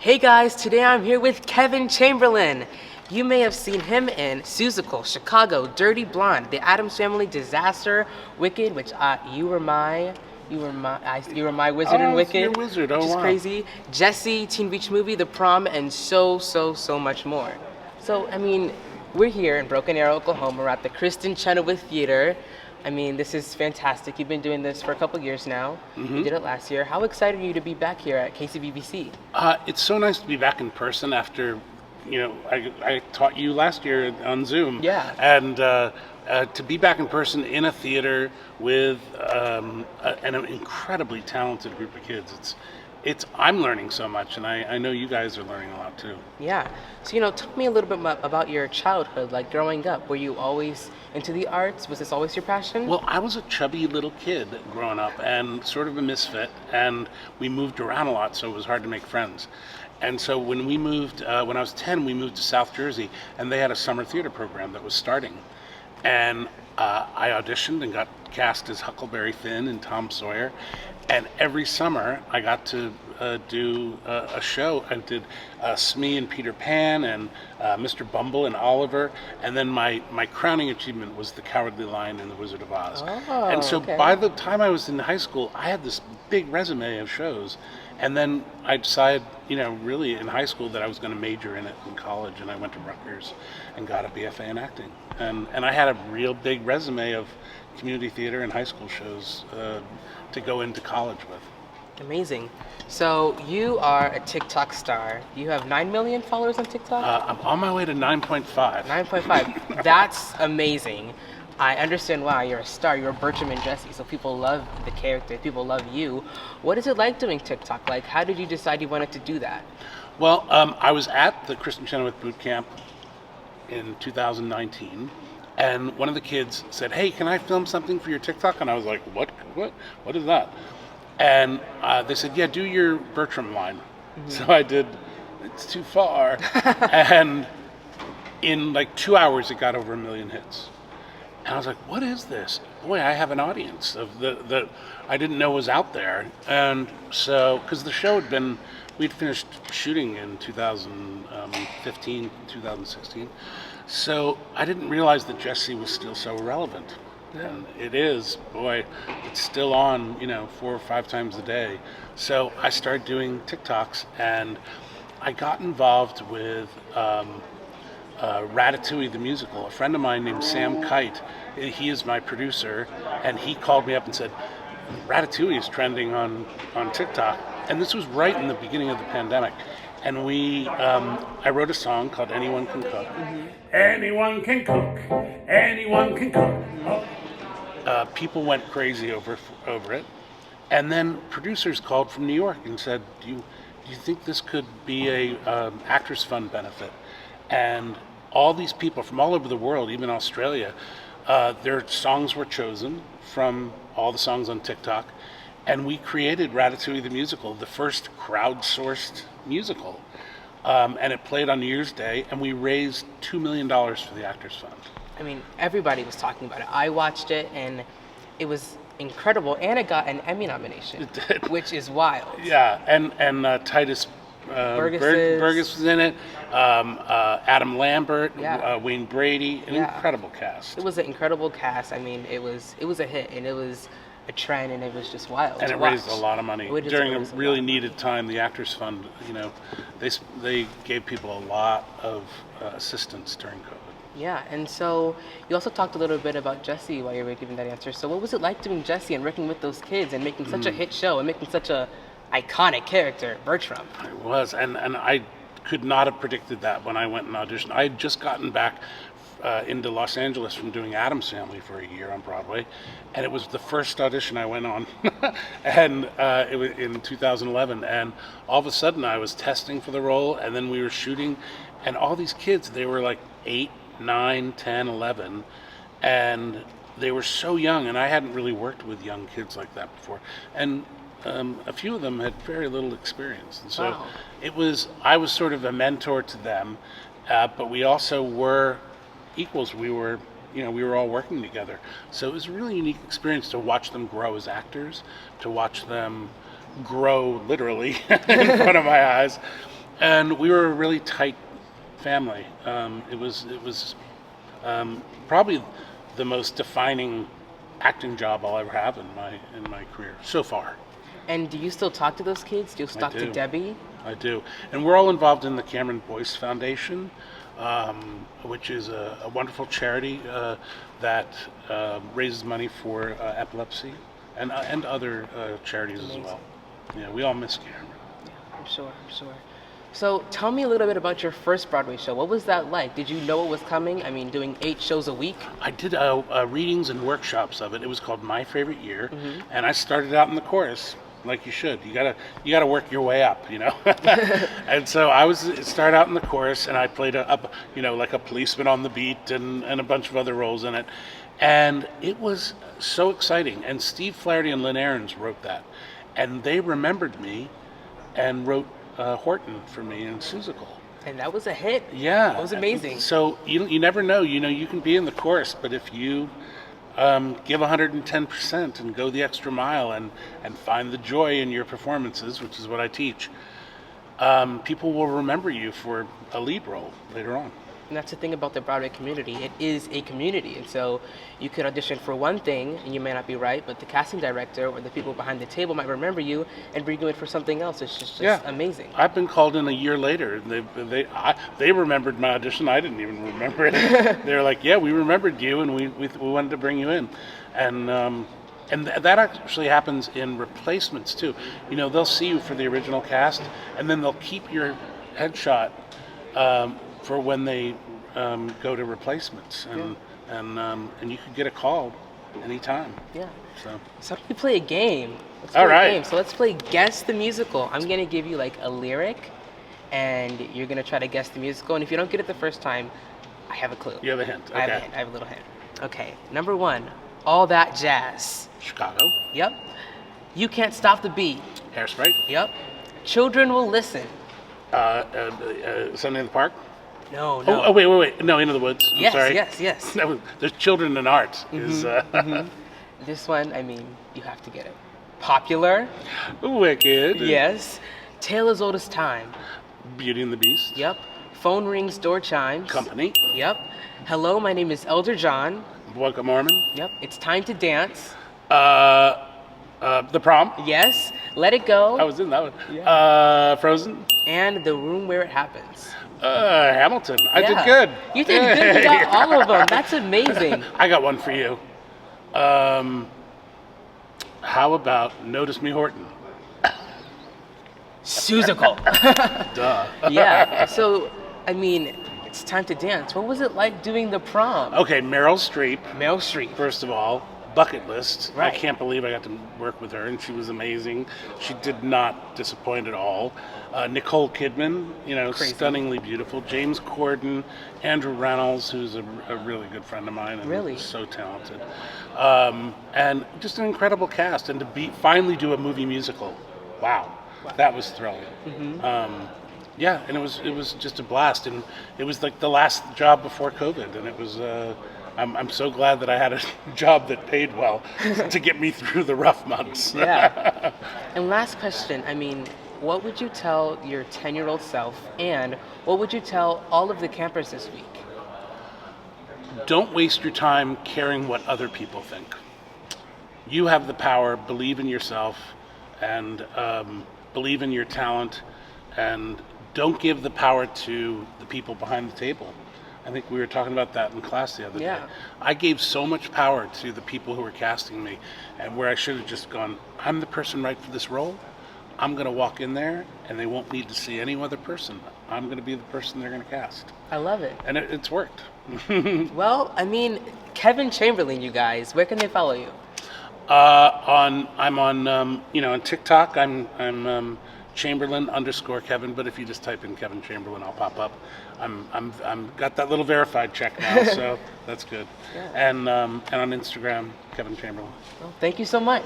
Hey guys, today I'm here with Kevin Chamberlin. You may have seen him in Seussical, Chicago, Dirty Blonde, The Addams Family, Disaster, Wicked, which you were my wizard in Wicked, Your wizard. Oh, which is wow. crazy. Jesse, Teen Beach Movie, The Prom, and so much more. So, we're here in Broken Arrow, Oklahoma. We're at the Kristen Chenoweth Theater. This is fantastic. You've been doing this for a couple years now. You did it last year. How excited are you to be back here at KCBBC? It's so nice to be back in person after, I taught you last year on Zoom. Yeah. And to be back in person in a theater with an incredibly talented group of kids, I'm learning so much, and I know you guys are learning a lot too. Yeah. So, tell me a little bit about your childhood, like growing up. Were you always into the arts? Was this always your passion? Well, I was a chubby little kid growing up and sort of a misfit, and we moved around a lot, so it was hard to make friends. And so when we moved, when I was 10, we moved to South Jersey, and they had a summer theater program that was starting. And I auditioned and got cast as Huckleberry Finn in Tom Sawyer. And every summer I got to do a show. I did Smee and Peter Pan and Mr. Bumble and Oliver. And then my crowning achievement was The Cowardly Lion and The Wizard of Oz. Oh, and so okay. by the time I was in high school, I had this big resume of shows. And then I decided, really in high school that I was going to major in it in college. And I went to Rutgers and got a BFA in acting. And I had a real big resume of community theater and high school shows to go into college with. Amazing. So you are a TikTok star. You have 9 million followers on TikTok? I'm on my way to 9.5. 9.5. That's amazing. I understand why you're a star. You're Bertram and Jesse, so people love the character. People love you. What is it like doing TikTok? Like, how did you decide you wanted to do that? Well, I was at the Kristen Chenoweth boot camp in 2019, and one of the kids said, "Hey, can I film something for your TikTok?" And I was like, "What is that?" And they said, "Yeah, do your Bertram line." So I did. It's too far, and in like 2 hours, it got over 1 million hits. And I was like, "What is this? Boy, I have an audience of that I didn't know was out there." And so, because the show we'd finished shooting in 2015, 2016. So I didn't realize that Jesse was still so relevant. And it is, boy, it's still on, 4 or 5 times a day. So I started doing TikToks, and I got involved with Ratatouille the musical. A friend of mine named Sam Kite, he is my producer, and he called me up and said, Ratatouille is trending on TikTok. And this was right in the beginning of the pandemic. And I wrote a song called Anyone Can Cook. Anyone can cook, anyone can cook. People went crazy over it. And then producers called from New York and said, do you think this could be a Actors Fund benefit? And all these people from all over the world, even Australia, their songs were chosen from all the songs on TikTok. And we created Ratatouille the musical, the first crowdsourced musical. And it played on New Year's Day, and we raised $2 million for the Actors Fund. Everybody was talking about it. I watched it, and it was incredible, and it got an Emmy nomination. It did. Which is wild. Yeah, and Titus Burgess was in it, Adam Lambert, Wayne Brady, an incredible cast. It was an incredible cast. It was a hit, and it was a trend, and it was just wild. And it raised a lot of money during a really needed time. The Actors Fund, they gave people a lot of assistance during COVID. Yeah, and so you also talked a little bit about Jesse while you were giving that answer. So what was it like doing Jesse and working with those kids and making such a hit show and making such a iconic character, Bertram? It was, and I could not have predicted that when I went and auditioned. I had just gotten back into Los Angeles from doing Addams Family for a year on Broadway, and it was the first audition I went on, and it was in 2011. And all of a sudden, I was testing for the role, and then we were shooting, and all these kids, they were like 8, 9, 10, 11, and they were so young, and I hadn't really worked with young kids like that before, and a few of them had very little experience, and so I was sort of a mentor to them, but we also were equals. We were all working together, so it was a really unique experience to watch them grow as actors, to watch them grow literally in front of my eyes, And we were a really tight family. It was probably the most defining acting job I'll ever have in my career so far. And do you still talk to those kids? Do you still talk to Debbie? I do. And we're all involved in the Cameron Boyce Foundation, which is a wonderful charity that raises money for epilepsy and other charities as well. Yeah, we all miss Cameron. Yeah, I'm sure. So tell me a little bit about your first Broadway show. What was that like? Did you know it was coming? I mean, doing 8 shows a week? I did readings and workshops of it. It was called My Favorite Year, and I started out in the chorus, like you should. You gotta work your way up, you know. And so I started out in the chorus, and I played like a policeman on the beat and a bunch of other roles in it, and it was so exciting. And Steve Flaherty and Lynn Ahrens wrote that, and they remembered me, and wrote Horton for me in Seussical. And that was a hit. Yeah. It was amazing. So you never know. You know, you can be in the chorus, but if you give 110% and go the extra mile and find the joy in your performances, which is what I teach, people will remember you for a lead role later on. And that's the thing about the Broadway community. It is a community. And so you could audition for one thing and you may not be right, but the casting director or the people behind the table might remember you and bring you in for something else. It's just amazing. I've been called in a year later. And they remembered my audition. I didn't even remember it. They were like, yeah, we remembered you and we wanted to bring you in. And that actually happens in replacements too. You know, they'll see you for the original cast and then they'll keep your headshot for when they go to replacements, and you could get a call anytime. Yeah. So we play a game. All right. So let's play Guess the Musical. I'm gonna give you like a lyric, and you're gonna try to guess the musical. And if you don't get it the first time, I have a clue. You have a hint. Okay. I have a little hint. Okay. Number 1, All That Jazz. Chicago. Yep. You Can't Stop the Beat. Hairspray. Yep. Children Will Listen. Sunday in the Park. No. Oh, wait. No, Into the Woods. I'm sorry. Yes. There's Children in Art. This one, I mean, you have to get it. Popular. Wicked. Yes. Tale as Old as Time. Beauty and the Beast. Yep. Phone Rings, Door Chimes. Company. Yep. Hello, my name is Elder John. Book of Mormon. Yep. It's Time to Dance. The Prom. Yes. Let It Go. I was in that one. Yeah. Frozen. And The Room Where It Happens. Hamilton. I did good. You did good. You got all of them. That's amazing. I got one for you. How about Notice Me, Horton? Seussical. Duh. Yeah. So, I mean, it's Time to Dance. What was it like doing the prom? Okay, Meryl Streep. Meryl Streep. First of all, bucket list. Right. I can't believe I got to work with her, and she was amazing. She did not disappoint at all. Nicole Kidman, Crazy. Stunningly beautiful. James Corden, Andrew Reynolds, who's a really good friend of mine, and Really? so talented. And just an incredible cast, and to finally do a movie musical. Wow. That was thrilling. Yeah, and it was just a blast, and it was like the last job before COVID, and it was. I'm so glad that I had a job that paid well to get me through the rough months. Yeah. And last question, I mean, what would you tell your 10-year-old self, and what would you tell all of the campers this week? Don't waste your time caring what other people think. You have the power. Believe in yourself, and believe in your talent, and don't give the power to the people behind the table. I think we were talking about that in class the other day. I gave so much power to the people who were casting me, and where I should have just gone, I'm the person right for this role. I'm going to walk in there, and they won't need to see any other person. I'm going to be the person they're going to cast. I love it. And it's worked. Well, I mean, Kevin Chamberlin, you guys, where can they follow you? I'm on TikTok. I'm Chamberlin_Kevin, but if you just type in Kevin Chamberlin, I'll pop up. I'm got that little verified check now, so that's good. Yeah. And on Instagram, Kevin Chamberlin. Well, thank you so much.